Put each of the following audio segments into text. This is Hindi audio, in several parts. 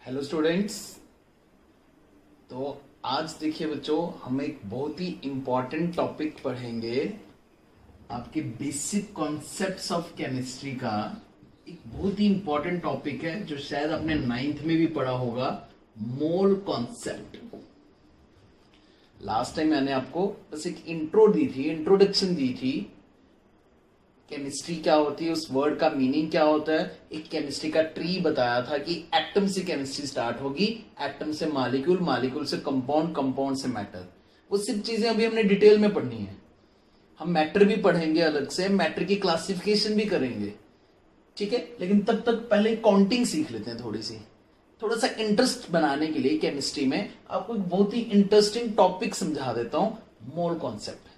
Hello students. तो आज देखिए बच्चों, हम एक बहुत ही इम्पॉर्टेंट टॉपिक पढ़ेंगे। आपके बेसिक कॉन्सेप्ट्स ऑफ केमिस्ट्री का एक बहुत ही इम्पॉर्टेंट टॉपिक है जो शायद आपने 9th में भी पढ़ा होगा, मोल कॉन्सेप्ट। लास्ट टाइम मैंने आपको बस एक इंट्रोडक्शन दी थी। केमिस्ट्री क्या होती है, उस वर्ड का मीनिंग क्या होता है, एक केमिस्ट्री का ट्री बताया था कि एटम से केमिस्ट्री स्टार्ट होगी, एटम से मॉलिक्यूल, मॉलिक्यूल से कंपाउंड, कंपाउंड से मैटर। वो सिर्फ चीजें अभी हमने डिटेल में पढ़नी है। हम मैटर भी पढ़ेंगे अलग से, मैटर की क्लासिफिकेशन भी करेंगे, ठीक है। लेकिन तब तक पहले काउंटिंग सीख लेते हैं थोड़ा सा इंटरेस्ट बनाने के लिए। केमिस्ट्री में आपको एक बहुत ही इंटरेस्टिंग टॉपिक समझा देता हूं, मोल कॉन्सेप्ट।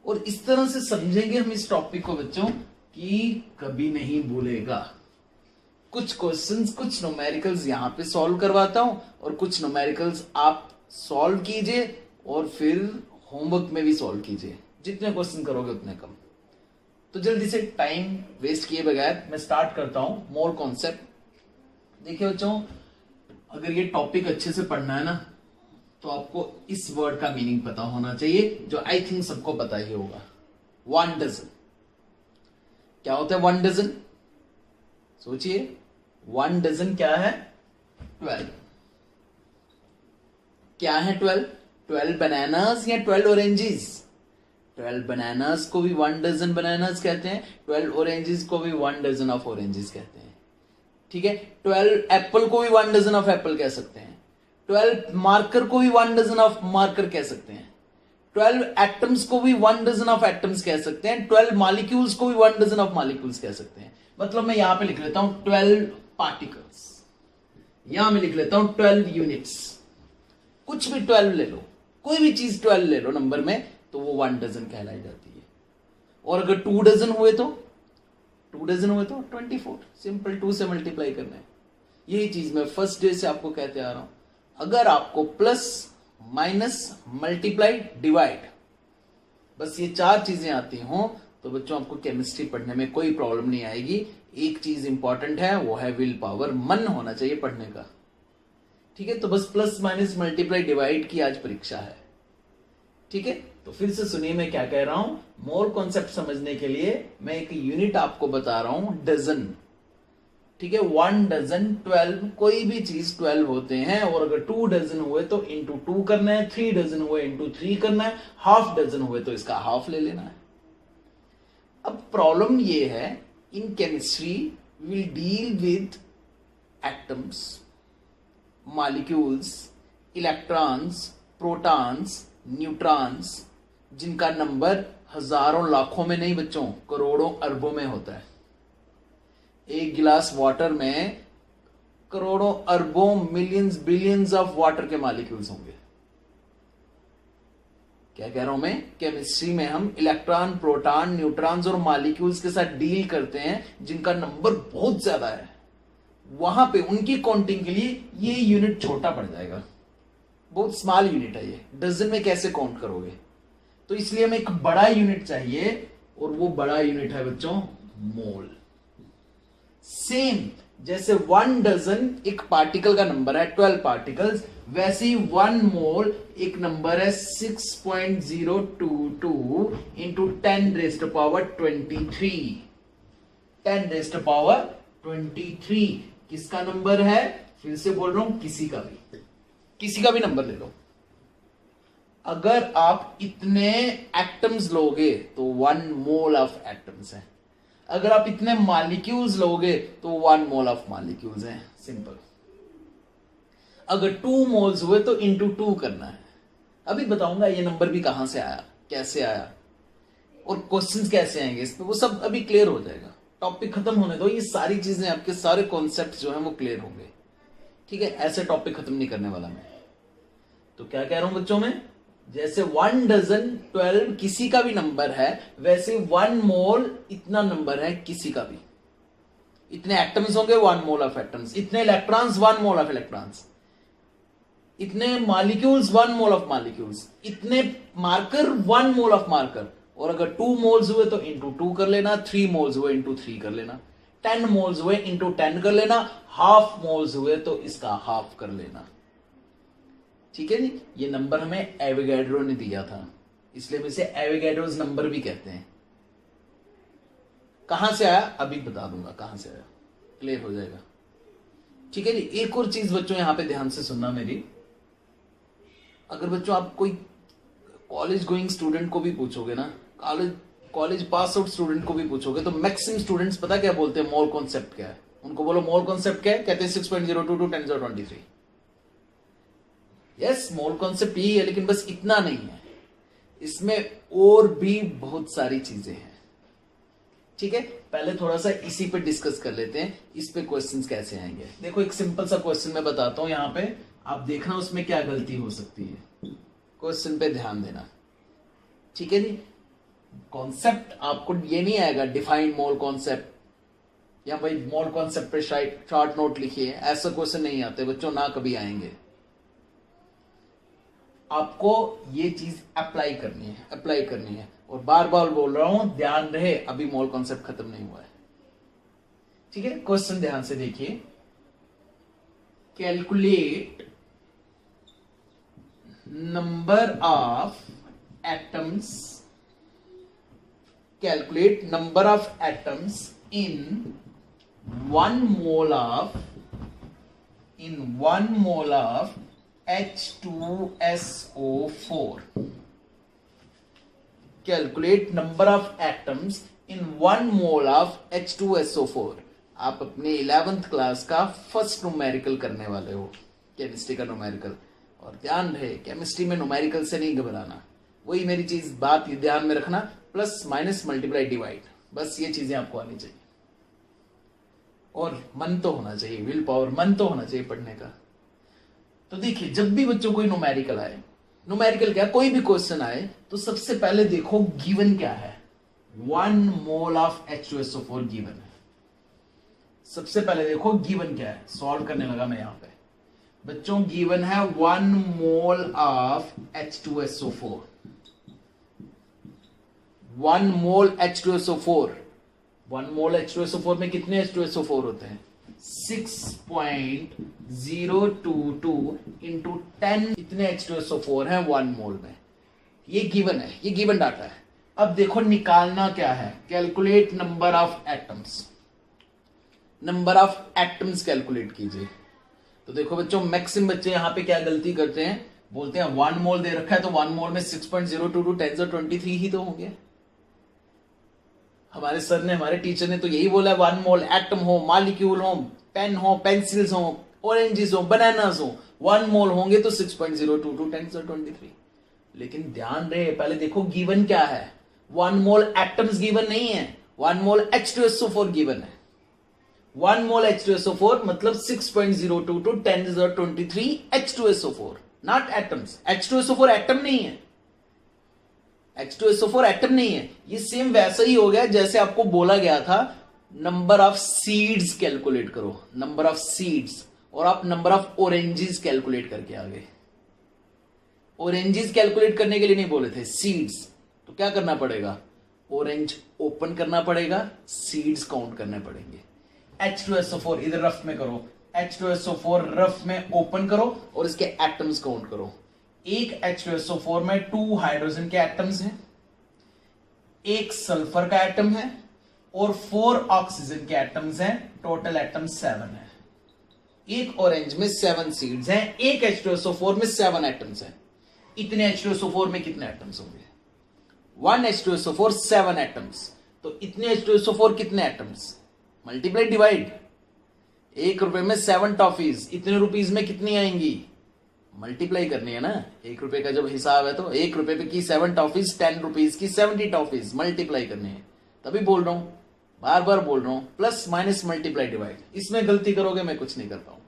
और इस तरह से समझेंगे हम इस टॉपिक को बच्चों कि कभी नहीं भूलेगा। कुछ क्वेश्चंस, कुछ न्यूमेरिकल्स यहां पे सॉल्व करवाता हूं और कुछ न्यूमेरिकल्स आप सॉल्व कीजिए और फिर होमवर्क में भी सॉल्व कीजिए। जितने क्वेश्चन करोगे उतने कम। तो जल्दी से टाइम वेस्ट किए बगैर मैं स्टार्ट करता हूं मोल कॉन्सेप्ट। देखिए बच्चों, अगर ये टॉपिक अच्छे से पढ़ना है ना, तो आपको इस वर्ड का मीनिंग पता होना चाहिए, जो आई थिंक सबको पता ही होगा। 1 डजन क्या होता है? 1 डजन सोचिए, 1 डजन क्या है? 12। क्या है 12? 12 बनानास या 12 ऑरेंजेस? 12 बनानास को भी 1 डजन बनानास कहते हैं, 12 ऑरेंजेस को भी 1 डजन ऑफ ऑरेंजेस कहते हैं, ठीक है। 12 एप्पल को भी 1 डजन ऑफ एप्पल कह सकते हैं, 12 मार्कर को भी 1 डजन ऑफ मार्कर कह सकते हैं, 12 एटम्स को भी 1 डजन ऑफ एटम्स कह सकते हैं, 12 मॉलिक्यूल्स को भी 1 डजन ऑफ मॉलिक्यूल्स कह सकते हैं। मतलब मैं यहां पे लिख लेता हूं 12 पार्टिकल्स, यहां मैं लिख लेता हूं 12 यूनिट्स। कुछ भी 12 ले लो, कोई भी चीज 12 ले लो नंबर में, तो वो 1 डजन कहलाई जाती है। और अगर 2 डजन हुए तो 24। सिंपल 2 से मल्टीप्लाई करना है। यही चीज मैं फर्स्ट डे से आपको कहते आ रहा हूं। अगर आपको प्लस, माइनस, मल्टीप्लाई, डिवाइड, बस ये 4 चीजें आती हों, तो बच्चों आपको केमिस्ट्री पढ़ने में कोई प्रॉब्लम नहीं आएगी। एक चीज इंपॉर्टेंट है, वो है विल पावर, मन होना चाहिए पढ़ने का, ठीक है। तो बस प्लस, माइनस, मल्टीप्लाई, डिवाइड की आज परीक्षा है, ठीक है। तो फिर से सुनिए मैं क्या कह रहा हूं। मोल कॉन्सेप्ट समझने के लिए मैं एक यूनिट आपको बता रहा हूं, डजन, ठीक है। 1 डजन 12, कोई भी चीज 12 होते हैं। और अगर 2 डजन हुए तो इंटू 2 करना है, 3 डजन हुए इंटू 3 करना है, हाफ डजन हुए तो इसका हाफ ले लेना है। अब प्रॉब्लम ये है, in chemistry will deal with atoms, molecules, electrons, protons, neutrons, जिनका नंबर हजारों लाखों में नहीं बच्चों, करोड़ों अरबों में होता है। एक गिलास वाटर में करोड़ों अरबों, मिलियंस, बिलियंस ऑफ वाटर के मॉलिक्यूल्स होंगे। क्या कह रहा हूं मैं? केमिस्ट्री में हम इलेक्ट्रॉन, प्रोटॉन, न्यूट्रॉन्स और मॉलिक्यूल्स के साथ डील करते हैं जिनका नंबर बहुत ज्यादा है। वहां पे उनकी काउंटिंग के लिए ये यूनिट छोटा पड़ जाएगा, बहुत स्मॉल यूनिट है ये। डजन में कैसे काउंट करोगे? तो इसलिए हमें एक बड़ा यूनिट चाहिए, और वो बड़ा यूनिट है बच्चों मोल। सेम जैसे 1 डजन एक पार्टिकल का नंबर है 12 पार्टिकल्स, वैसे ही 1 मोल एक नंबर है 6.022 into 10 raised power 23। 10 raised power 23 किसका नंबर है? फिर से बोल रहा हूं, किसी का भी नंबर ले लो। अगर आप इतने एटम्स लोगे तो 1 मोल ऑफ एटम्स है। अगर आप इतने मॉलिक्यूल्स लोगे तो 1 मोल ऑफ मॉलिक्यूल्स है, सिंपल। अगर 2 मोल्स हुए तो इंटू 2 करना है। अभी बताऊंगा ये नंबर भी कहां से आया, कैसे आया, और क्वेश्चंस कैसे आएंगे इस पे, वो सब अभी क्लियर हो जाएगा। टॉपिक खत्म होने दो, ये सारी चीजें, आपके सारे कॉन्सेप्ट जो है वो क्लियर होंगे, ठीक है। ऐसे टॉपिक खत्म नहीं करने वाला मैं। तो क्या कह रहा हूं बच्चों में, जैसे 1 डजन 12 किसी का भी नंबर है, वैसे 1 मोल इतना नंबर है किसी का भी। इतने एटम्स होंगे 1 मोल ऑफ एटम्स, इतने इलेक्ट्रॉन्स 1 मोल ऑफ इलेक्ट्रॉन्स, इतने मॉलिक्यूल्स 1 मोल ऑफ मॉलिक्यूल्स, इतने मार्कर 1 मोल ऑफ मार्कर। और अगर 2 मोल्स हुए तो इंटू 2 कर लेना, 3 मोल्स हुए इंटू 3 कर लेना, 10 मोल्स हुए इंटू 10 कर लेना, हाफ मोल्स हुए तो इसका हाफ कर लेना। ठीक है जी, ये नंबर हमें एवोगैड्रो ने दिया था, इसलिए हम इसे एवोगैड्रोस नंबर भी कहते हैं। कहां से आया अभी बता दूंगा, कहां से आया, क्लियर हो जाएगा। ठीक है जी, एक और चीज बच्चों यहां पे ध्यान से सुनना मेरी, अगर बच्चों आप कोई कॉलेज गोइंग स्टूडेंट को भी पूछोगे ना, कॉलेज पास आउट स्टूडेंट को भी पूछोगे, तो मैक्सिमम स्टूडेंट्स पता क्या बोलते हैं, मोल कॉन्सेप्ट क्या है। उनको बोलो मोल कॉन्सेप्ट क्या है, कहते हैं 6.02 टू 1023। यस, मोल कॉन्सेप्ट यही है, लेकिन बस इतना नहीं है, इसमें और भी बहुत सारी चीजें हैं। ठीक है, पहले थोड़ा सा इसी पे डिस्कस कर लेते हैं, इस पे क्वेश्चंस कैसे आएंगे। देखो एक सिंपल सा क्वेश्चन मैं बताता हूं यहां पे, आप देखना उसमें क्या गलती हो सकती है, क्वेश्चन पे ध्यान देना। ठीक है जी, कॉन्सेप्ट आपको ये नहीं आएगा डिफाइंड मोल कॉन्सेप्ट या भाई मोल कॉन्सेप्ट पे शॉर्ट नोट लिखिए, ऐसा क्वेश्चन नहीं आते बच्चों, ना कभी आएंगे। आपको ये चीज अप्लाई करनी है, और बार बार बोल रहा हूं, ध्यान रहे अभी मोल कॉन्सेप्ट खत्म नहीं हुआ है। ठीक है, क्वेश्चन ध्यान से देखिए, calculate number of atoms, calculate number of atoms in 1 mole of H2SO4. Calculate number of atoms in 1 mole of H2SO4. आप अपने 11th क्लास का फर्स्ट न्यूमेरिकल करने वाले हो, केमिस्ट्री का न्यूमेरिकल। और ध्यान रहे केमिस्ट्री में न्यूमेरिकल से नहीं घबराना, वही मेरी चीज बात ध्यान में रखना, प्लस माइनस मल्टीप्लाई डिवाइड, बस ये चीजें आपको आनी चाहिए। और मन तो होना चाहिए, विल पावर, मन तो होना चाहिए पढ़ने का। तो देखिए जब भी बच्चों कोई न्यूमेरिकल आए, न्यूमेरिकल क्या कोई भी क्वेश्चन आए, तो सबसे पहले देखो गिवन क्या है। 1 मोल ऑफ H2SO4 गिवन है। सबसे पहले देखो गिवन क्या है, सॉल्व करने लगा मैं यहां पे। बच्चों गिवन है 1 mole of H2SO4। 1 mole H2SO4, 1 mole H2SO4 में कितने H2SO4 होते हैं, 6.022 इंटू 10, इतने H2SO4 हैं 1 मोल में। ये गिवन है, ये गिवन डाटा है। अब देखो निकालना क्या है, calculate number of atoms, number of atoms calculate कीजिए। तो देखो बच्चों मैक्सिमम बच्चे यहां पे क्या गलती करते हैं, बोलते हैं 1 मोल दे रखा है तो 1 मोल में 6.022 टू 1023 ही तो होंगे। हमारे सर ने, हमारे टीचर ने तो यही बोला है 1 मोल एटम हो, मॉलिक्यूल हो, पेन हो, पेंसिल्स हो, ऑरेंजेस हो, बनानास हो, 1 मोल होंगे तो 6.022 टू 1023। लेकिन ध्यान रहे पहले देखो गिवन क्या है, 1 मोल एटम्स गिवन नहीं है, 1 मोल H2SO4 गिवन है। 1 मोल H2SO4 मतलब 6.022 to 1023 H2SO4, not atoms. H2SO4 atom नहीं है, H2SO4 एटम नहीं है। ये सेम वैसा ही हो गया जैसे आपको बोला गया था नंबर ऑफ सीड्स कैलकुलेट करो, नंबर ऑफ सीड्स, और आप नंबर ऑफ ऑरेंजेस कैलकुलेट करके आ गए। ऑरेंजेस कैलकुलेट करने के लिए नहीं बोले थे, सीड्स। तो क्या करना पड़ेगा, ऑरेंज ओपन करना पड़ेगा, सीड्स काउंट करने पड़ेंगे। H2SO4 इधर रफ में करो, H2SO4 रफ में ओपन करो और इसके एटम्स काउंट करो। एक H2SO4 में 2 हाइड्रोजन के एटम्स हैं, एक सल्फर का एटम है और 4 ऑक्सीजन के एटम्स हैं, टोटल एटम 7 है। एक ऑरेंज में 7 सीड्स हैं, एक H2SO4 में 7 एटम्स हैं। इतने H2SO4 में कितने एटम्स होंगे, 1 H2SO4 7 एटम्स, तो इतने H2SO4 कितने एटम्स, मल्टीप्लाई डिवाइड। 1 रुपए में 7 टॉफीज, इतने रुपीज में कितनी आएंगी, मल्टीप्लाई करनी है ना। 1 रुपए का जब हिसाब है तो 1 रुपए पे की 7 टॉफीज, 10 रुपीज की 70 टॉफीज, मल्टीप्लाई करनी है। तभी बोल रहा हूं, बार बार बोल रहा हूं, प्लस माइनस मल्टीप्लाई डिवाइड। इसमें गलती करोगे मैं कुछ नहीं कर पाऊंगा।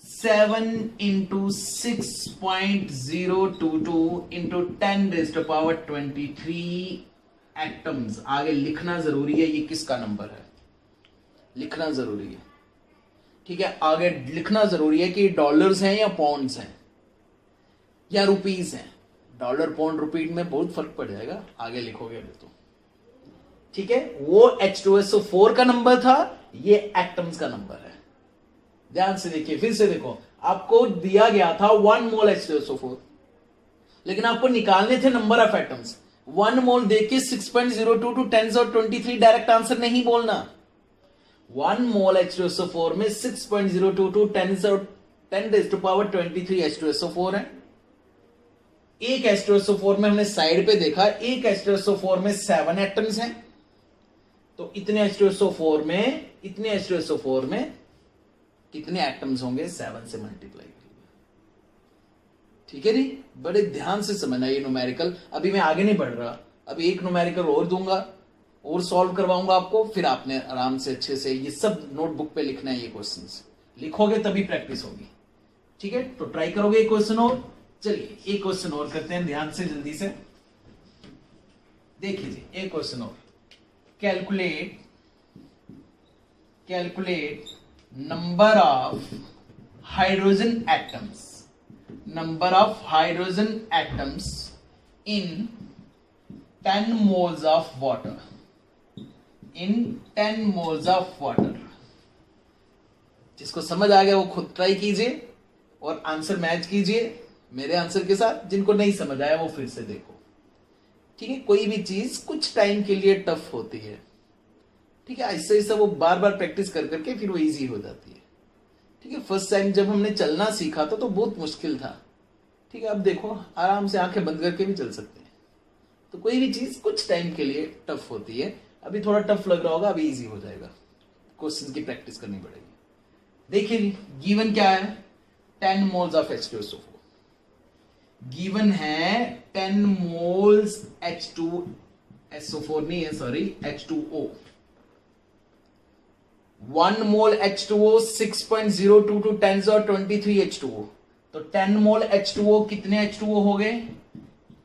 7 इंटू 6.022 इंटू 10⁻23 एटम्स। आगे लिखना जरूरी है, ये किसका नंबर है, लिखना जरूरी है। ठीक है, आगे लिखना जरूरी है कि डॉलर्स हैं या पाउंड्स हैं या रुपीज हैं। डॉलर पाउंड रुपीज में बहुत फर्क पड़ जाएगा, आगे लिखोगे तो। ठीक है, वो H2SO4 का नंबर था, ये एटम्स का नंबर है। ध्यान से देखिए, फिर से देखो, आपको दिया गया था 1 मोल H2SO4, लेकिन आपको निकालने थे नंबर ऑफ एटम्स। 1 मोल देके 6.02 टू 1023 डायरेक्ट आंसर नहीं बोलना। 1 मोल H2SO4 में 6.02 टू 1023 H2SO4 है। एक H2SO4 में हमने साइड पे देखा, एक H2SO4 में 7 एटम्स हैं, तो इतने H2SO4 में कितने एटम्स होंगे, 7 से मल्टीप्लाई करिए। ठीक है जी, बड़े ध्यान से समझना ये न्यूमेरिकल। अभी मैं आगे नहीं बढ़ रहा, अभी एक न्यूमेरिकल और दूंगा और सॉल्व करवाऊंगा आपको, फिर आपने आराम से अच्छे से ये सब नोटबुक पे लिखना है। ये क्वेश्चंस लिखोगे तभी प्रैक्टिस होगी। ठीक है, तो ट्राई करोगे एक क्वेश्चन और। चलिए एक क्वेश्चन और करते हैं, ध्यान से जल्दी से देखिए जी। एक क्वेश्चन और, calculate number of hydrogen atoms in 10 moles of water, जिसको समझ आ गया वो खुद ट्राई कीजिए और आंसर मैच कीजिए मेरे आंसर के साथ। जिनको नहीं समझ आया वो फिर से देखो। ठीक है, कोई भी चीज कुछ टाइम के लिए टफ होती है, ठीक है, ऐसे ऐसा वो बार बार प्रैक्टिस कर करके फिर वो इजी हो जाती है। ठीक है, फर्स्ट टाइम जब हमने चलना सीखा था तो बहुत मुश्किल था। ठीक है, अब देखो आराम से आंखें बंद करके भी चल सकते हैं। तो कोई भी चीज कुछ टाइम के लिए टफ होती है। अभी थोड़ा टफ लग रहा होगा, अभी इजी हो जाएगा। क्वेश्चन की प्रैक्टिस करनी पड़ेगी। देखिए गिवन क्या है, 10 मोल्स ऑफ H2SO4 गिवन है। 10 मोल्स H2SO4 नहीं है, sorry, H2O। 1 mole H2O 6.02 to 1023 H2O। तो 10 मोल H2O कितने H2O हो गए,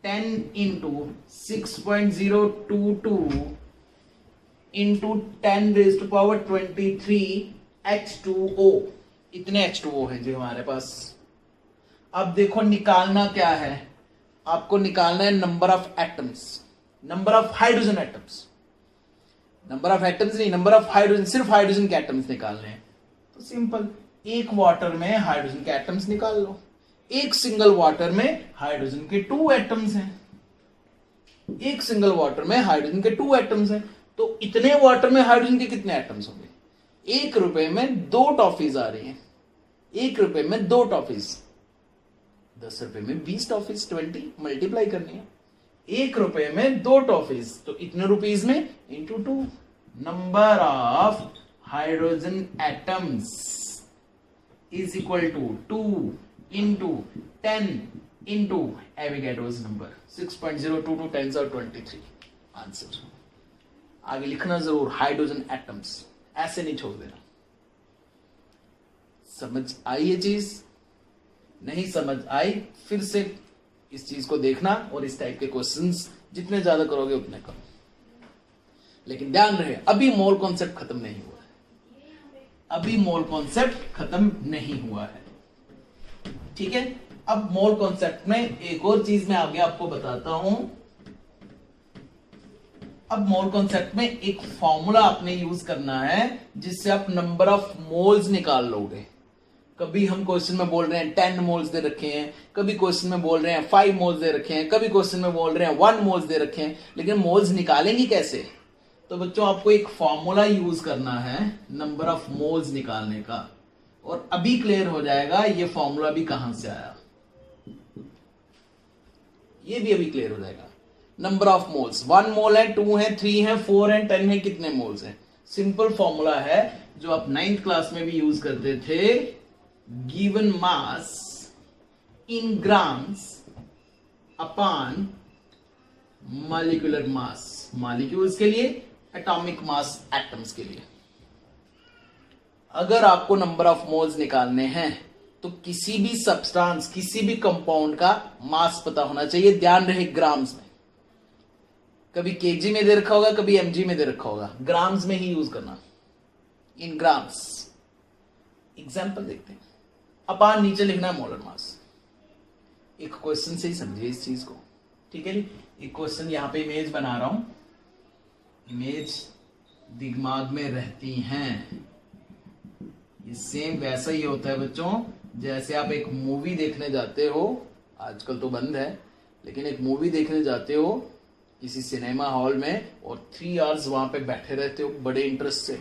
10 इंटू 6.022 इंटू 10⁻23 H2O। इतने H2O है जी हमारे पास। अब देखो निकालना क्या है, आपको निकालना है number of atoms, number of hydrogen atoms. Number of atoms नहीं, नंबर ऑफ हाइड्रोजन, सिर्फ हाइड्रोजन के एटम्स निकालने हैं। तो सिंपल, एक वाटर में हाइड्रोजन के एटम्स निकाल लो। एक सिंगल वाटर में हाइड्रोजन के 2 एटम्स हैं, एक सिंगल वाटर में हाइड्रोजन के 2 एटम्स हैं। तो इतने वाटर में हाइड्रोजन के कितने एटम्स होंगे। 1 रुपए में 2 टॉफीज आ रही हैं, 1 रुपए में 2 टॉफीज, 10 रुपए में 20 टॉफीज, 20 मल्टीप्लाई करनी है। 1 रुपए में 2 टॉफीज, तो इतने रुपीज में into 2। Number of hydrogen atoms is equal to 2 into 10 into Avogadro's number 6.02 to 1023। Answer आगे लिखना जरूर, हाइड्रोजन एटम्स, ऐसे नहीं छोड़ देना। समझ आई ये चीज, नहीं समझ आई फिर से इस चीज को देखना और इस टाइप के क्वेश्चंस जितने ज्यादा करोगे उतने कम। लेकिन ध्यान रहे अभी मोल कॉन्सेप्ट खत्म नहीं हुआ है, अभी मोल कॉन्सेप्ट खत्म नहीं हुआ है। ठीक है, अब मोल कॉन्सेप्ट में एक और चीज मैं आगे आपको बताता हूं। अब मोल कॉन्सेप्ट में एक फॉर्मूला आपने यूज करना है जिससे आप नंबर ऑफ मोल्स निकाल लोगे। कभी हम क्वेश्चन में बोल रहे हैं 10 मोल्स दे रखे हैं, कभी क्वेश्चन में बोल रहे हैं 5 मोल्स दे रखे हैं, कभी क्वेश्चन में बोल रहे हैं 1 मोल्स दे रखे हैं, लेकिन मोल्स निकालेंगे कैसे। तो बच्चों आपको एक फॉर्मूला यूज करना है नंबर ऑफ मोल्स निकालने का, और अभी क्लियर हो जाएगा ये फॉर्मूला भी कहां से आया, ये भी अभी क्लियर हो जाएगा। नंबर ऑफ मोल्स, 1 मोल है, 2 है, 3 है, 4 है, 10 है, कितने मोल्स है। सिंपल फॉर्मूला है जो आप 9th क्लास में भी यूज करते थे। Given mass in grams upon molecular mass, molecules के लिए, एटॉमिक मास एटम्स के लिए। अगर आपको नंबर ऑफ मोल्स निकालने हैं तो किसी भी सब्सटेंस, किसी भी कंपाउंड का मास पता होना चाहिए। ध्यान रहे ग्राम्स में, कभी केजी में दे रखा होगा, कभी एमजी में दे रखा होगा, ग्राम्स में ही यूज करना, इन ग्राम्स। एग्जांपल देखते हैं, अपान नीचे लिखना है मोलर मास। एक क्वेश्चन से ही समझिए इस चीज को, ठीक है जी। एक क्वेश्चन यहां पे इमेज बना रहा हूं, इमेज दिमाग में रहती हैं। ये सेम वैसा ही होता है बच्चों, जैसे आप एक मूवी देखने जाते हो, आजकल तो बंद है, लेकिन एक मूवी देखने जाते हो किसी सिनेमा हॉल में और 3 आवर्स वहां पे बैठे रहते हो बड़े इंटरेस्ट से,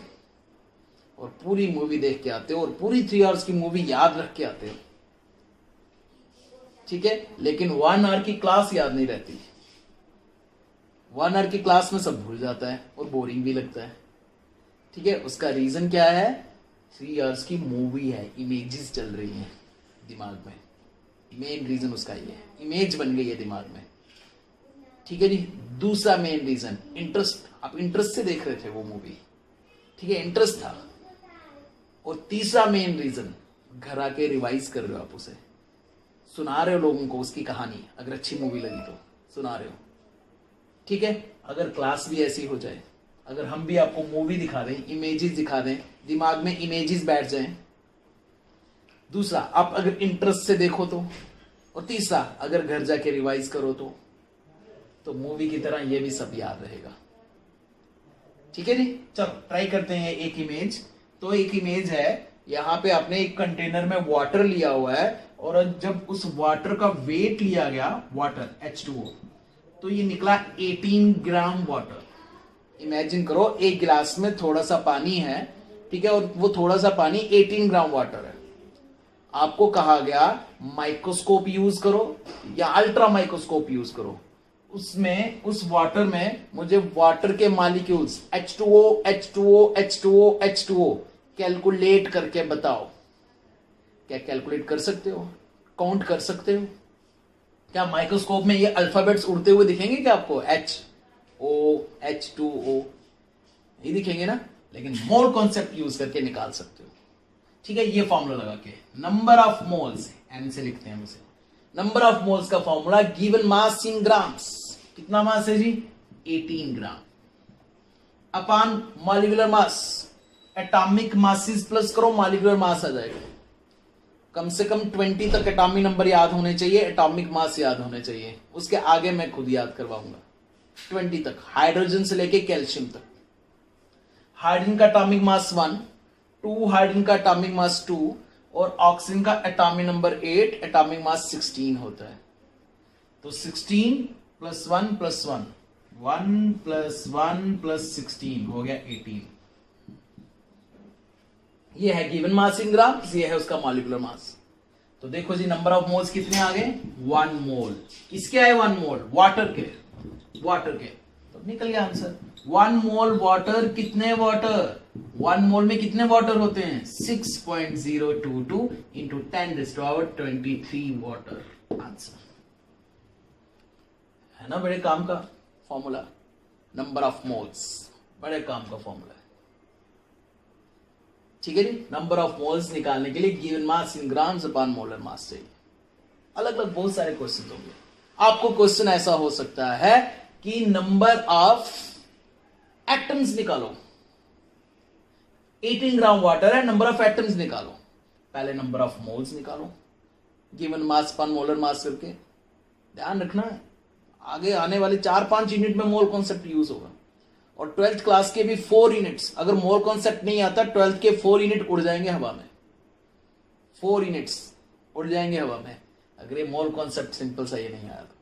और पूरी मूवी देख के आते हो और पूरी 3 आवर्स की मूवी याद रख के आते हो, ठीक है। लेकिन 1 आवर की क्लास याद नहीं रहती। 1 आवर की क्लास में सब भूल जाता है और बोरिंग भी लगता है, ठीक है। उसका रीजन क्या है? 3 आवर्स की मूवी है, इमेजेस चल रही हैं दिमाग में, मेन रीजन उसका ये है, इमेज बन गई है दिमाग में, ठीक है जी। दूसरा मेन रीजन इंटरेस्ट, आप इंटरेस्ट से देख रहे थे वो मूवी, ठीक है, इंटरेस्ट था। और तीसरा मेन रीजन, घर आके रिवाइज कर रहे हो, आप उसे सुना रहे हो लोगों को उसकी कहानी, अगर अच्छी मूवी लगी तो सुना रहे हो, ठीक है। अगर क्लास भी ऐसी हो जाए, अगर हम भी आपको मूवी दिखा दें, इमेजेस दिखा दें, दिमाग में इमेजेस बैठ जाएं, दूसरा आप अगर इंटरेस्ट से देखो तो, और तीसरा अगर घर जाके रिवाइज करो तो मूवी की तरह ये भी सब याद रहेगा, ठीक है जी। चलो ट्राई करते हैं एक इमेज। तो एक इमेज है, यहां पे आपने एक कंटेनर में वाटर लिया हुआ है, और जब उस वाटर का वेट लिया गया, वाटर H2O, तो ये निकला 18 ग्राम वाटर। इमेजिन करो एक गिलास में थोड़ा सा पानी है, ठीक है, और वो थोड़ा सा पानी 18 ग्राम वाटर है। आपको कहा गया माइक्रोस्कोप यूज करो या अल्ट्रा माइक्रोस्कोप यूज करो, उसमें उस वाटर में मुझे वाटर के molecules H2O H2O H2O H2O calculate करके बताओ। क्या कैलकुलेट कर सकते हो? काउंट कर सकते हो? क्या माइक्रोस्कोप में ये अल्फाबेट्स उड़ते हुए दिखेंगे क्या आपको? HO H2O नहीं दिखेंगे ना, लेकिन मोल कॉन्सेप्ट यूज करके निकाल सकते हो, ठीक है। ये फॉर्मूला लगा के नंबर ऑफ मोल्स, एन से लिखते हैं उसे, नंबर ऑफ मोल्स का formula given mass in grams, कितना मास है जी? 18 gram, upon molecular mass, atomic masses plus करो, मॉलिक्यूलर मास आ जाएगा। कम से कम 20 तक एटॉमिक नंबर याद होने चाहिए, एटॉमिक मास याद होने चाहिए, उसके आगे मैं खुद याद करवाऊंगा। 20 तक, हाइड्रोजन से लेके कैल्शियम तक। हाइड्रोजन का एटॉमिक मास 1, 2 हाइड्रोजन का एटॉमिक मास 2, और ऑक्सीजन का एटॉमिक नंबर 8, एटॉमिक मास 16 होता है। तो 16 + 1 + 1, 1 + 1 + 16 हो गया 18। ये है गिवन मास इन ग्राम्स, ये है उसका मॉलिक्यूलर मास। तो देखो जी नंबर ऑफ मोल्स कितने आ गए? 1 मोल। किसके आए 1 मोल? वाटर के, वाटर के। तो निकल गया आंसर। 1 मोल वाटर, कितने वाटर? 1 मोल में कितने वाटर होते हैं? 6.022 इंटू 10⁻23 वाटर। आंसर है ना, बड़े काम का फॉर्मूला, नंबर ऑफ मोल्स, बड़े काम का फॉर्मूला है, ठीक है जी। नंबर ऑफ मोल्स निकालने के लिए given mass in grams upon molar mass चाहिए। अलग अलग बहुत सारे क्वेश्चन होंगे। आपको क्वेश्चन ऐसा हो सकता है कि नंबर ऑफ एटम्स निकालो, 18 ग्राम वाटर है, नंबर ऑफ एटम्स निकालो। पहले नंबर ऑफ मोल्स निकालो given mass upon molar mass करके। ध्यान रखना है, आगे आने वाले 4-5 यूनिट में मोल कॉन्सेप्ट यूज होगा, और 12th क्लास के भी 4 यूनिट्स। अगर मोल कॉन्सेप्ट नहीं आता, 12th के 4 यूनिट उड़ जाएंगे हवा में, 4 यूनिट्स उड़ जाएंगे हवा में, अगर ये मोल कॉन्सेप्ट सिंपल सा ये नहीं आया तो।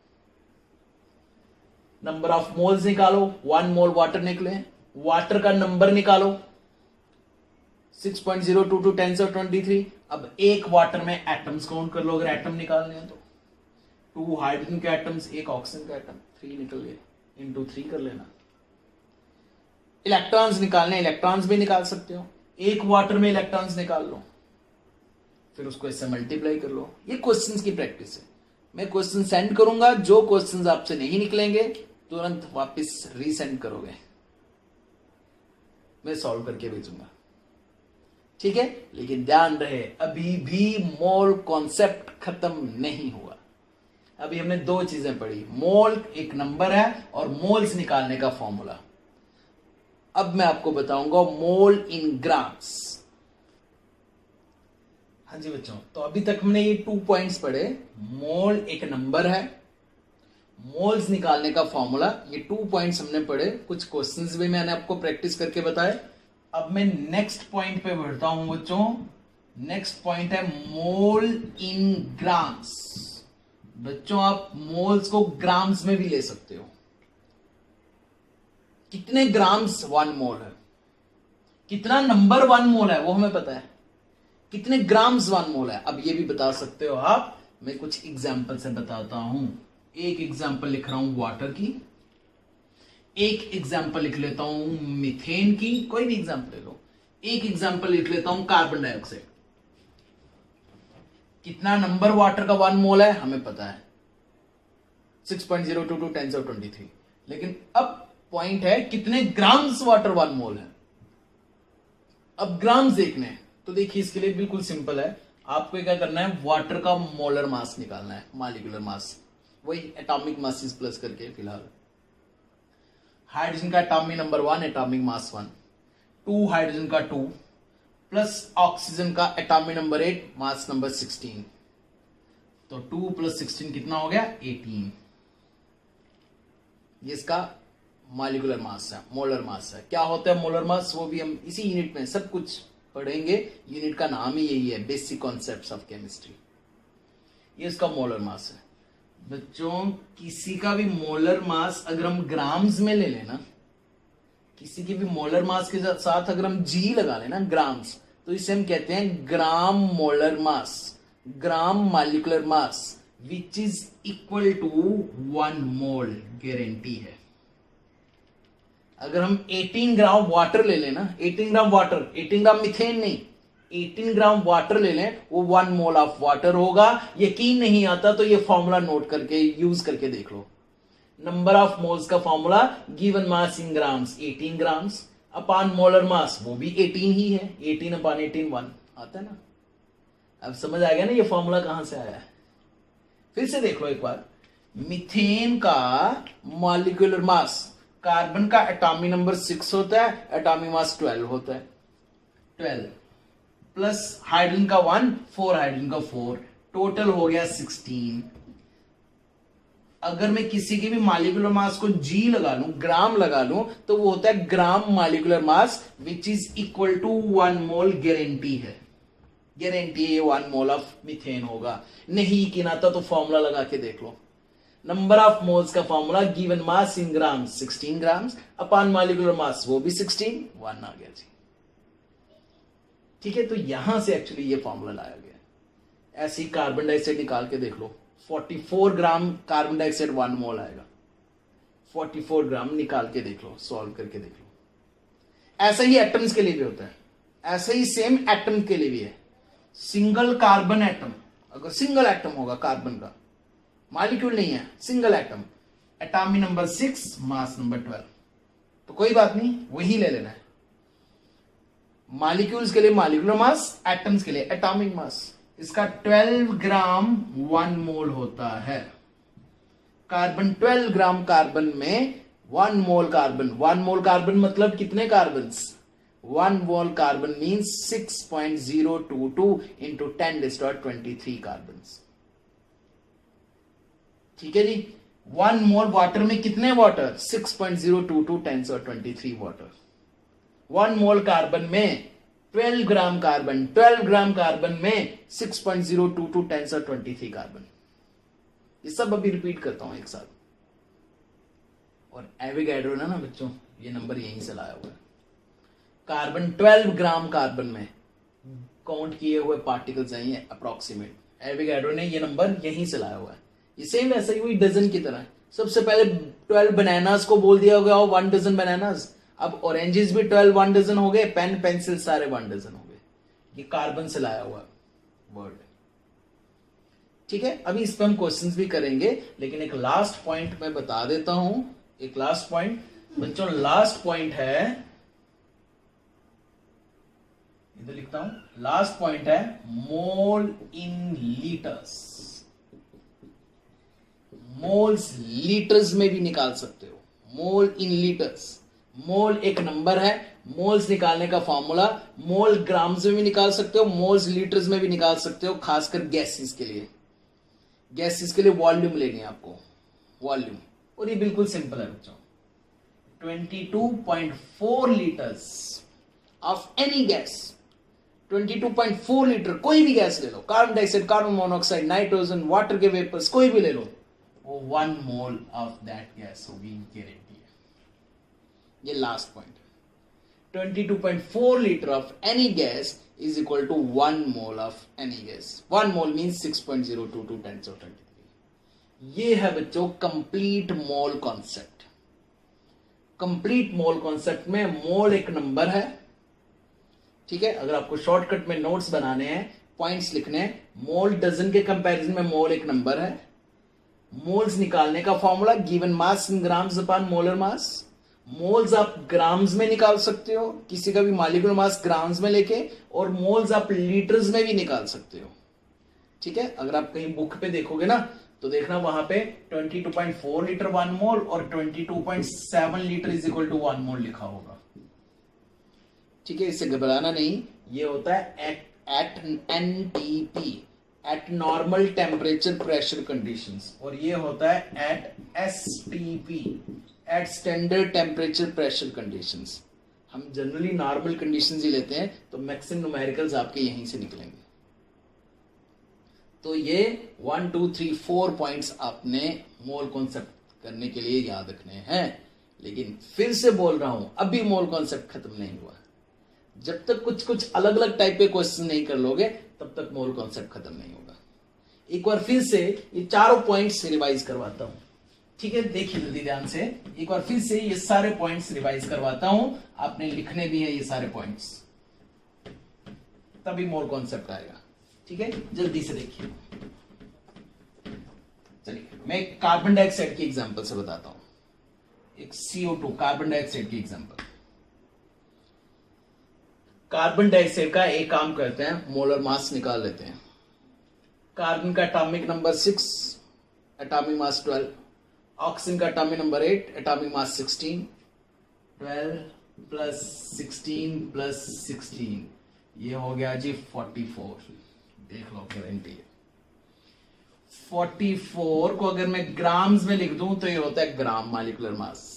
नंबर ऑफ मोल्स निकालो, 1 मोल वाटर निकले, वाटर का नंबर निकालो 6.022 10⁻23। अब एक वाटर में एटम्स काउंट कर लो, अगर एटम निकालने हैं तो 2 हाइड्रोजन के एटम्स, 1 ऑक्सीजन का एटम, 3 निकल गए, इंटू 3 कर लेना। इलेक्ट्रॉन्स निकालने, इलेक्ट्रॉन्स भी निकाल सकते हो, एक वाटर में इलेक्ट्रॉन्स निकाल लो, फिर उसको इससे मल्टीप्लाई कर लो। ये क्वेश्चंस की प्रैक्टिस है। मैं क्वेश्चन सेंड करूंगा, जो क्वेश्चंस आपसे नहीं निकलेंगे तुरंत वापस रीसेंड करोगे, मैं सॉल्व करके भेजूंगा, ठीक है। लेकिन ध्यान रहे, अभी भी मोल कॉन्सेप्ट खत्म नहीं हुआ। अभी हमने 2 चीजें पढ़ी, मोल एक नंबर है और मोल्स निकालने का फॉर्मूला। अब मैं आपको बताऊंगा मोल इन ग्राम्स। हाँ जी बच्चों, तो अभी तक हमने ये 2 पॉइंट्स पढ़े। मोल एक नंबर है, मोल्स निकालने का फॉर्मूला, ये 2 पॉइंट्स हमने पढ़े, कुछ क्वेश्चंस भी मैंने आपको प्रैक्टिस करके बताए। अब मैं नेक्स्ट पॉइंट पे बढ़ता हूं बच्चों। नेक्स्ट पॉइंट है मोल इन ग्राम्स। बच्चों आप मोल्स को ग्राम्स में भी ले सकते हो। कितने ग्राम्स 1 मोल है, कितना नंबर 1 मोल है वो हमें पता है, कितने ग्राम्स 1 मोल है अब ये भी बता सकते हो आप। मैं कुछ एग्जांपल से बताता हूं। एक एग्जांपल लिख रहा हूं वाटर की, एक एग्जांपल लिख लेता हूं मीथेन की, कोई भी एग्जांपल ले लो। एक एग्जांपल लिख लेता हूं कार्बन डाइऑक्साइड। कितना नंबर वाटर का 1 मोल है हमें पता है 6.022 1023, लेकिन अब पॉइंट है कितने ग्राम्स वाटर 1 मोल है। अब ग्राम्स देखने हैं तो देखिए इसके लिए बिल्कुल सिंपल है, आपको क्या करना है, वाटर का मोलर मास निकालना है, मॉलिक्यूलर मास, वही एटॉमिक मासेस प्लस करके। फिलहाल हाइड्रोजन का atomic number 1, atomic mass 1, 2 hydrogen का 2 प्लस ऑक्सीजन का एटॉमिक नंबर 8, मास नंबर 16, तो 2 + 16 कितना हो गया 18। ये इसका मॉलिक्यूलर मास है, मोलर मास है। क्या होता है मोलर मास, वो भी हम इसी यूनिट में सब कुछ पढ़ेंगे। यूनिट का नाम ही यही है, बेसिक कॉन्सेप्ट्स ऑफ केमिस्ट्री। ये इसका मोलर मास है। बच्चों किसी का भी मोलर मास अगर हम ग्राम्स में ले लेना, किसी की भी मोलर मास के साथ अगर हम जी लगा लेना ग्राम्स, तो इसे हम कहते हैं gram molar mass, gram molecular mass, which is equal to 1 mole, guarantee है। अगर हम 18 ग्राम वाटर ले लेना, 18 ग्राम वाटर, 18 ग्राम मिथेन नहीं, 18 ग्राम वाटर ले लें, वो 1 मोल ऑफ वाटर होगा। यकीन नहीं आता तो ये फॉर्मूला नोट करके यूज करके देख लो। नंबर ऑफ मोल्स का formula, given mass in grams 18 grams upon molar mass, वो भी 18 ही है, 18 अपॉन 18 1 आता है ना। अब समझ आ गया ना ये फॉर्मूला कहां से आया है। फिर से देख लो एक बार, मीथेन का मॉलिक्यूलर मास, कार्बन का एटॉमिक नंबर 6 होता है, एटॉमिक मास 12 होता है, 12 प्लस हाइड्रोजन का 1, 4 हाइड्रोजन का 4, टोटल हो गया 16। अगर मैं किसी के भी मॉलिक्यूलर मास को जी लगा लूं, ग्राम लगा लूं, तो वो होता है gram molecular mass which is equal to 1 mole, guarantee है, गारंटी है 1 मोल ऑफ मीथेन होगा। नहीं कि ना तो फॉर्मूला लगा के देख लो। नंबर ऑफ मोल्स का formula, given mass in grams 16 grams upon molecular मास, वो भी 16, 1 आ गया जी। ठीक है, तो यहां से एक्चुअली ये फॉर्मूला लाया गया। ऐसे ही कार्बन डाइऑक्साइड निकाल के देख लो, 44 ग्राम कार्बन डाइऑक्साइड 1 मोल आएगा। 44 ग्राम निकाल के देख लो, सॉल्व करके देख लो। ऐसा ही एटम्स के लिए भी होता है, ऐसा ही सेम एटम के लिए भी है। सिंगल कार्बन एटम, अगर सिंगल एटम होगा कार्बन का, मॉलिक्यूल नहीं है, single atom, atomic number 6, mass number 12, तो कोई बात नहीं, वही ले लेना है। मॉलिक्यूल्स के लिए मॉलिक्यूलर मास, एटम्स के लिए एटॉमिक मास। इसका 12 ग्राम 1 मोल होता है। कार्बन 12 ग्राम कार्बन में 1 मोल कार्बन, 1 मोल कार्बन मतलब कितने carbons, 1 mole carbon means 6.022 into 10⁻23 carbons. ठीक है जी। 1 मोल वाटर में कितने वाटर, 6.022 10⁻23 वाटर। 1 मोल कार्बन में 12 ग्राम कार्बन, 12 ग्राम कार्बन में 6.022 10⁻23 कार्बन। ये सब अभी रिपीट करता हूं एक साथ। और एवोगैड्रो ना बच्चों, ये नंबर यहीं से लाया हुआ है। कार्बन 12 ग्राम कार्बन में काउंट किए हुए पार्टिकल्स हैं ये अप्रोक्सीमेट। एवोगैड्रो ने ये नंबर यहीं से लाया हुआ है। ये सेम ऐसा ही हुई डजन की तरह। सबसे पहले 12 बनानास को बोल दिया गया 1 डजन बनानास, अब ऑरेंजेस भी 12 1 डजन हो गए, पेन पेंसिल सारे 1 डजन हो गए। ये कार्बन से लाया हुआ वर्ड। ठीक है, अभी इस पर हम क्वेश्चंस भी करेंगे, लेकिन एक लास्ट पॉइंट मैं बता देता हूं। एक लास्ट पॉइंट बच्चों, लास्ट पॉइंट है, इधर लिखता हूं, लास्ट पॉइंट है मोल इन लीटर्स। मोल्स लीटर्स में भी निकाल सकते हो, मोल इन लीटर्स। मोल एक नंबर है, मोल्स निकालने का फॉर्मूला, मोल ग्राम्स में भी निकाल सकते हो, मोल्स लीटर्स में भी निकाल सकते हो, खासकर गैसेस के लिए। गैसेस के लिए वॉल्यूम लेनी है आपको, वॉल्यूम, और ये बिल्कुल सिंपल है बच्चों। 22.4 litres of any gas, 22.4 litre कोई भी गैस ले लो, carbon dioxide, carbon monoxide, nitrogen, water के वेपर्स, कोई भी ले लो, वो 1 मोल ऑफ दैट गैस होगी, गारंटी है। ये last point, 22.4 litre of any gas is equal to 1 mole of any gas. 1 mole means 6.022 10 to 23. ये है बच्चों complete mole concept. Complete mole concept में मोल एक नंबर है, ठीक है। अगर आपको शॉर्टकट में नोट्स बनाने हैं, पॉइंट्स लिखने हैं, मोल डजन के कंपैरिजन में मोल एक नंबर है। मोल्स निकालने का formula given mass in grams upon molar mass. Moles आप ग्राम्स में निकाल सकते हो, किसी का भी मॉलिक्यूलर मास ग्राम्स में लेके, और मोल्स आप लीटर्स में भी निकाल सकते हो, ठीक है। अगर आप कहीं बुक पे देखोगे ना तो देखना वहां पे 22.4 लीटर 1 मोल और 22.7 लीटर इज इक्वल टू 1 मोल लिखा होगा, ठीक है। इससे घबराना नहीं, ये होता है at NTP, at normal temperature pressure conditions, और ये होता है at STP, at standard temperature pressure conditions. हम जनरली नॉर्मल कंडीशंस ही लेते हैं, तो मैक्सिमम न्यूमेरिकल्स आपके यहीं से निकलेंगे। तो ये 1 2 3 4 पॉइंट्स आपने मोल कॉन्सेप्ट करने के लिए याद रखने हैं। लेकिन फिर से बोल रहा हूं, अभी मोल कॉन्सेप्ट खत्म नहीं हुआ। जब तक कुछ अलग अलग टाइप के क्वेश्चन नहीं कर लोगे तब तक मोल कॉन्सेप्ट खत्म नहीं होगा। एक बार फिर से ये चारों पॉइंट्स रिवाइज करवाता हूं, ठीक है। देखिए जल्दी ध्यान से, एक बार फिर से ये सारे पॉइंट्स रिवाइज करवाता हूं, आपने लिखने भी है ये सारे पॉइंट्स, तभी मोल कॉन्सेप्ट आएगा, ठीक है। जल्दी से देखिए, चलिए मैं कार्बन डाइऑक्साइड की एग्जांपल से बताता हूं, एक CO2 कार्बन डाइऑक्साइड की एग्जांपल। कार्बन डाइऑक्साइड का एक काम करते हैं, मोलर मास निकाल लेते हैं। कार्बन का atomic number 6, atomic mass 12, oxygen का atomic number 8, atomic mass 16, 12 plus 16 plus 16, ये हो गया जी 44। देख लो गारंटी है। 44 को अगर मैं ग्राम्स में लिख दूं तो ये होता है ग्राम मॉलिक्यूलर मास।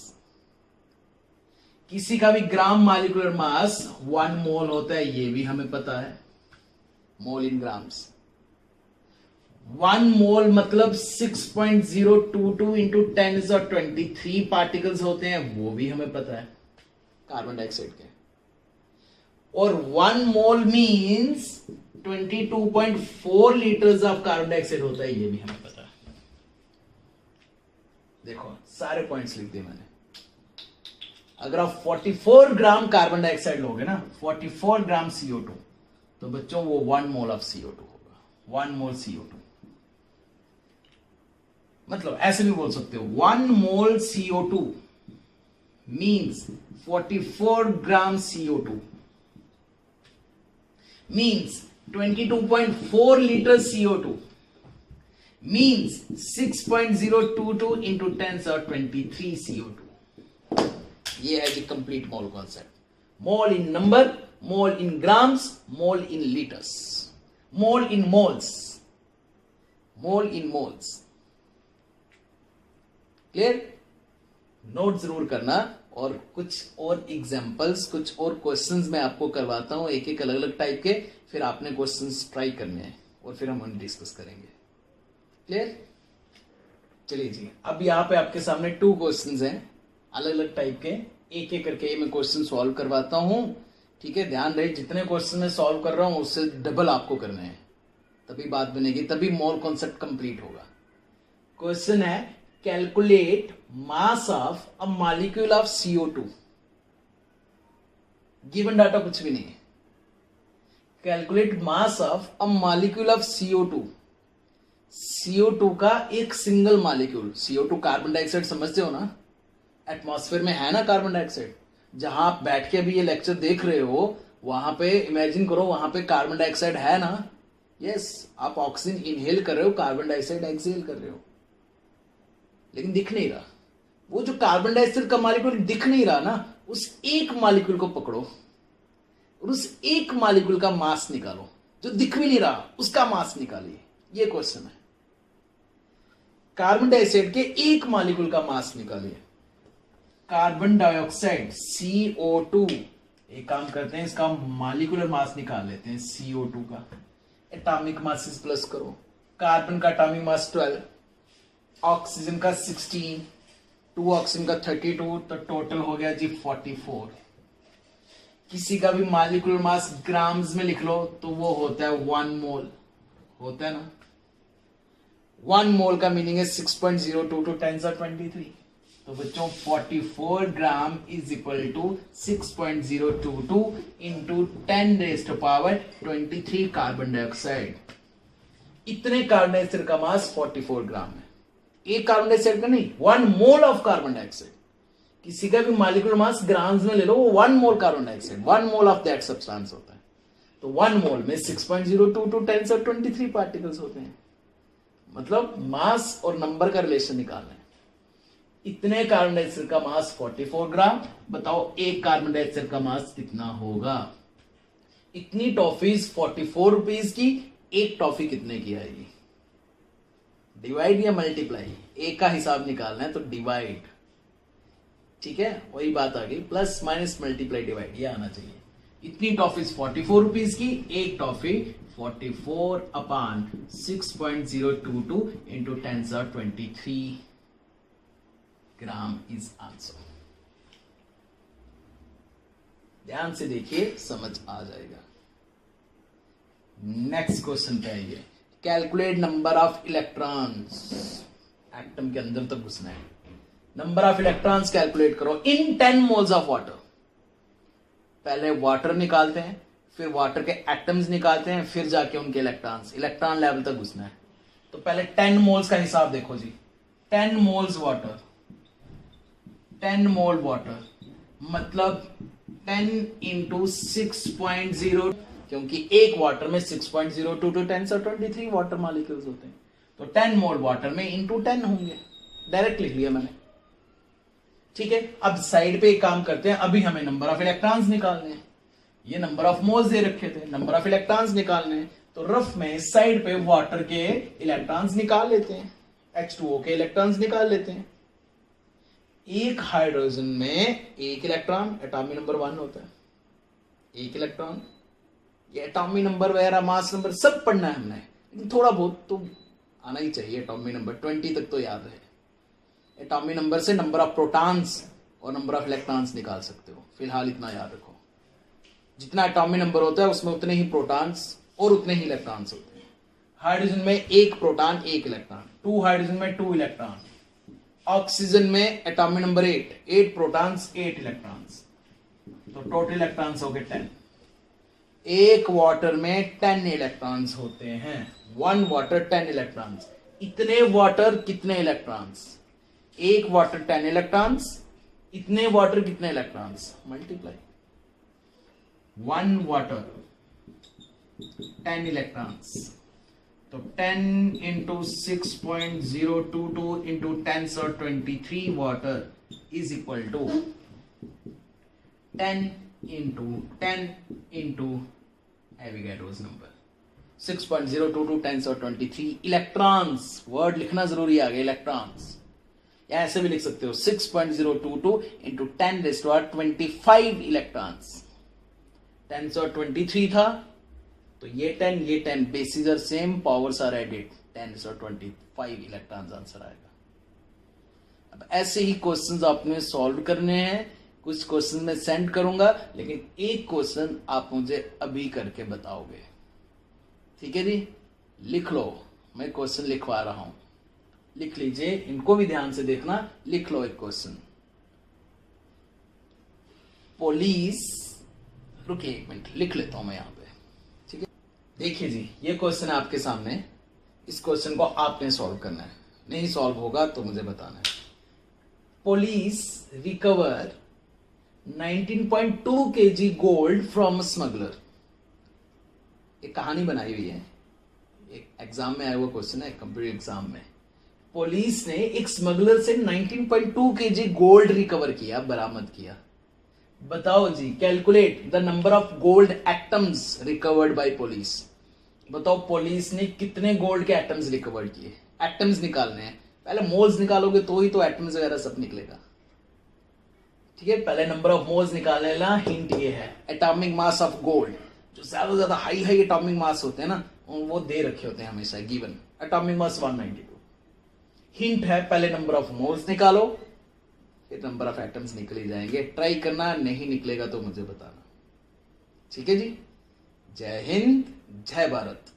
किसी का भी ग्राम मॉलिक्यूलर मास 1 मोल होता है, ये भी हमें पता है, मोल इन ग्राम्स। 1 मोल मतलब 6.022 इंटू 10⁻23 पार्टिकल्स होते हैं, वो भी हमें पता है कार्बन डाइऑक्साइड के। और 1 mole means 22.4 litres of carbon dioxide होता है, ये भी हमें पता है। देखो सारे पॉइंट्स लिख दिए मैंने। अगर आप 44 ग्राम कार्बन डाइऑक्साइड लोगे ना, 44 ग्राम CO2, तो बच्चों वो 1 मोल ऑफ CO2 होगा, 1 मोल CO2। मतलब ऐसे भी बोल सकते हो 1 mole CO2 means 44 gram CO2 means 22.4 litre CO2 means 6.022 into 10⁻23 CO2। ये है जी complete mole concept. Mole in number, mole in grams, mole in litres, mole in moles, mole in moles. Clear? Note जरूर करना, और कुछ और एग्जांपल्स, कुछ और क्वेश्चंस मैं आपको करवाता हूं, एक एक अलग अलग टाइप के, फिर आपने क्वेश्चंस ट्राई करने हैं और फिर हम उन्हें डिस्कस करेंगे। क्लियर? चलिए जी, अब यहाँ पे आपके सामने 2 क्वेश्चंस हैं अलग अलग टाइप के, एक एक करके मैं क्वेश्चन सॉल्व करवाता हूं, ठीक है। ध्यान रहे जितने क्वेश्चन मैं सॉल्व कर रहा हूं उससे डबल आपको करने हैं, तभी बात बनेगी, तभी मोल कॉन्सेप्ट कंप्लीट होगा। क्वेश्चन है calculate mass of a molecule of CO2। Given data कुछ भी नहीं है। Calculate mass of a molecule of CO2। CO2 का एक single molecule, CO2 carbon dioxide समझते हो ना, एटमॉस्फेयर में है ना कार्बन डाइऑक्साइड। जहां आप बैठ के भी ये लेक्चर देख रहे हो वहां पे इमेजिन करो, वहां पे कार्बन डाइऑक्साइड है ना। यस, आप ऑक्सीजन इनहेल कर रहे हो, कार्बन डाइऑक्साइड एक्सहेल कर रहे हो, लेकिन दिख नहीं रहा। वो जो कार्बन डाइऑक्साइड का मॉलिक्यूल दिख नहीं रहा ना, उस एक मॉलिक्यूल को पकड़ो और उस एक मॉलिक्यूल का मास निकालो, जो दिख भी नहीं रहा उसका मास निकालिए। ये क्वेश्चन है। कार्बन डाइऑक्साइड के एक मॉलिक्यूल का मास निकालिए। कार्बन डाइऑक्साइड CO2, एक काम करते हैं, इसका मॉलिक्यूलर मास निकाल लेते हैं CO2 का। एटॉमिक मासेस प्लस करो, कार्बन का एटॉमिक मास 12, ऑक्सीजन का 16, 2 ऑक्सीजन का 32, तो टोटल हो गया जी 44। किसी का भी मॉलिक्यूलर मास ग्राम्स में लिख लो तो वो होता है 1 मोल, होता है ना। 1 मोल का मीनिंग है 6.022 10⁻23। तो बच्चों 44 gram is equal to 6.022 into 10⁻23 carbon dioxide. इतने कार्बन डाइऑक्साइड का मास 44 ग्राम है। एक कार्बन डाइऑक्साइड का नहीं, 1 मोल ऑफ कार्बन डाइऑक्साइड। किसी का भी मॉलिक्यूलर मास ग्राम्स में ले लो, वो 1 mole carbon dioxide, 1 mole of that substance होता है। तो 1 मोल में 6.022 10⁻23 पार्टिकल्स होते हैं। मतलब मास और नंबर का रिलेशन निकालना है। इतने कार्बन डाइऑक्साइड का मास 44 ग्राम। बताओ एक कार्बन डाइऑक्साइड का मास कितना होगा। इतनी टॉफीज 44 रुपीज की, एक टॉफी कितने की आएगी। डिवाइड या मल्टीप्लाई, एक का हिसाब निकालना है तो डिवाइड, ठीक है, वही बात आ गई। प्लस माइनस मल्टीप्लाई डिवाइड, ये आना चाहिए। इतनी टॉफीज 44 रुपीज की, एक toffee 44 upon 6.022 into 10⁻23 gram is answer. ध्यान से देखिए, समझ आ जाएगा। नेक्स्ट क्वेश्चन पे आइए। Calculate number of electrons. Atom के अंदर तक घुसना है। नंबर ऑफ इलेक्ट्रॉन्स कैलकुलेट करो इन 10 मोल्स ऑफ वाटर। पहले वाटर निकालते हैं, फिर वाटर के एटम्स निकालते हैं, फिर जाके उनके इलेक्ट्रॉन्स, इलेक्ट्रॉन लेवल तक घुसना है। तो पहले 10 मोल्स का हिसाब देखो जी। 10 मोल्स वाटर, 10 मोल वाटर मतलब 10 इंटू 6.0, क्योंकि एक वाटर में 6.022 10⁻23 वाटर मॉलिक्यूल्स होते हैं। तो 10 मोल वाटर में इंटू 10 होंगे। डायरेक्ट लिख लिया मैंने, ठीक है। अब साइड पे एक काम करते हैं, अभी हमें नंबर ऑफ इलेक्ट्रॉन्स निकालने हैं। ये नंबर ऑफ मोल्स दे रखे थे, नंबर ऑफ इलेक्ट्रॉन्स निकालने हैं। तो रफ में साइड पे वाटर के इलेक्ट्रॉन्स निकाल लेते हैं, H2O के इलेक्ट्रॉन्स निकाल लेते हैं। एक हाइड्रोजन में एक इलेक्ट्रॉन, एटॉमिक नंबर 1 होता है, एक इलेक्ट्रॉन। ये एटॉमिक नंबर वगैरह, मास नंबर सब पढ़ना है हमने, लेकिन थोड़ा बहुत तो आना ही चाहिए। एटॉमिक नंबर 20 तक तो याद रहे। एटॉमिक नंबर से नंबर ऑफ प्रोटॉन्स और नंबर ऑफ इलेक्ट्रॉन्स निकाल सकते हो। फिलहाल इतना याद रखो, जितना एटॉमिक नंबर होता है उसमें उतने ही प्रोटॉन्स और उतने ही इलेक्ट्रॉन्स होते हैं। हाइड्रोजन में एक प्रोटॉन एक इलेक्ट्रॉन, 2 हाइड्रोजन में 2 इलेक्ट्रॉन। ऑक्सीजन में एटॉमिक नंबर 8 प्रोटॉन्स 8 इलेक्ट्रॉन्स, तो टोटल इलेक्ट्रॉन्स हो गए 10। एक वाटर में 10 इलेक्ट्रॉन्स होते हैं, 1 वाटर 10 इलेक्ट्रॉन्स। इतने वाटर कितने इलेक्ट्रॉन्स, एक वाटर 10 इलेक्ट्रॉन्स, इतने वाटर कितने इलेक्ट्रॉन्स, मल्टीप्लाई। 1 वाटर 10 इलेक्ट्रॉन्स, तो 10 into 6.022 into 10⁻23 water is equal to 10 into 10 into Avogadro's number 6.022 10⁻23 electrons. Word लिखना जरूरी आ गया, इलेक्ट्रॉन्स। या ऐसे भी लिख सकते हो 6.022 इंटू 10⁻25 इलेक्ट्रॉन्स। 10⁻23 था तो ये 10 bases are same, powers are added, 10⁻25 electrons answer आएगा। अब ऐसे ही क्वेश्चंस आपने सॉल्व करने हैं। कुछ क्वेश्चन मैं सेंड करूंगा, लेकिन एक क्वेश्चन आप मुझे अभी करके बताओगे, ठीक है जी। लिख लो, मैं क्वेश्चन लिखवा रहा हूं, लिख लीजिए। इनको भी ध्यान से देखना, लिख लो एक क्वेश्चन। पुलिस, रुकिए एक मिनट, लिख लेता हूं मैं यहां पे, ठीक है। देखिए जी, ये क्वेश्चन है आपके सामने। इस क्वेश्चन को आपने सॉल्व करना है, नहीं सॉल्व होगा तो मुझे बताना है। Police recover 19.2 kg gold from smuggler. एक कहानी बनाई हुई है, एक एग्जाम में आया हुआ क्वेश्चन है, कंप्यूटर एग्जाम में। पुलिस ने एक स्मगलर से 19.2 kg गोल्ड रिकवर किया, बरामद किया। बताओ जी, calculate the number of gold atoms recovered by police. बताओ पुलिस ने कितने गोल्ड के एटम्स रिकवर किए। एटम्स निकालने हैं, पहले मोल्स निकालोगे तो ही तो एटम्स वगैरह सब निकलेगा। ठीक है, पहले नंबर ऑफ मोल्स निकालने ला हिंट ये है। एटॉमिक मास ऑफ गोल्ड, जो ज्यादा से ज्यादा हाई हाई एटॉमिक मास होते हैं ना, वो दे रखे होते हैं हमेशा गिवन। Atomic mass 192। हिंट है पहले नंबर ऑफ मोल्स निकालो, फिर नंबर ऑफ एटम्स निकल ही जाएंगे। ट्राई करना, नहीं निकलेगा तो मुझे बताना। ठीक है जी, जय हिंद, जय भारत।